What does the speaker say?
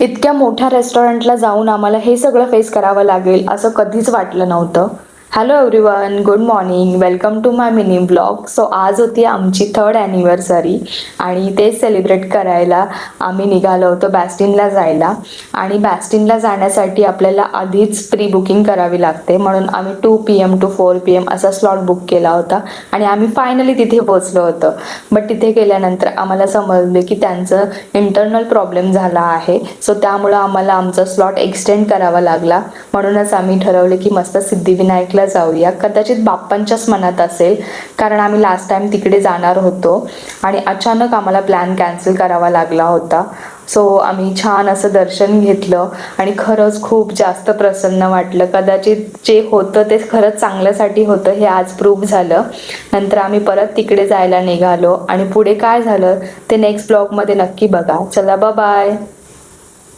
इतक्या मोठ्या रेस्टॉरंटला जाऊन आम्हाला हे सगळं फेस करावं लागेल असं कधीच वाटलं नव्हतं. Hello everyone, good morning, welcome to my mini blog. So आज होती आमची 3rd ॲनिव्हर्सरी आणि ते सेलिब्रेट करायला आम्ही निघालो होतो बॅस्टिनला जायला. आणि बॅस्टिनला जाण्यासाठी आपल्याला आधीच प्री बुकिंग करावी लागते, म्हणून आम्ही 2 PM to 4 PM असा स्लॉट बुक केला होता आणि आम्ही फायनली तिथे पोचलो होतो. बट तिथे गेल्यानंतर आम्हाला समजले की त्यांचं इंटरनल प्रॉब्लेम झाला आहे. सो त्यामुळं आम्हाला आमचा स्लॉट एक्सटेंड करावा लागला. म्हणूनच आम्ही ठरवले की मस्त सिद्धिविनायकला जाऊया. कदाचित बाप्पांच्याच मनात असेल, कारण आम्ही लास्ट टाइम तिकडे जाणार होतो आणि अचानक आम्हाला प्लॅन कॅन्सल करावा लागला होता. सो आम्ही छान असं दर्शन घेतलं आणि खरंच खूप जास्त प्रसन्न वाटलं. कदाचित जे होतं ते खरंच चांगल्यासाठी होतं हे आज प्रूव्ह झालं. नंतर आम्ही परत तिकडे जायला निघालो आणि पुढे काय झालं ते नेक्स्ट ब्लॉगमध्ये नक्की बघा. चला, बाय.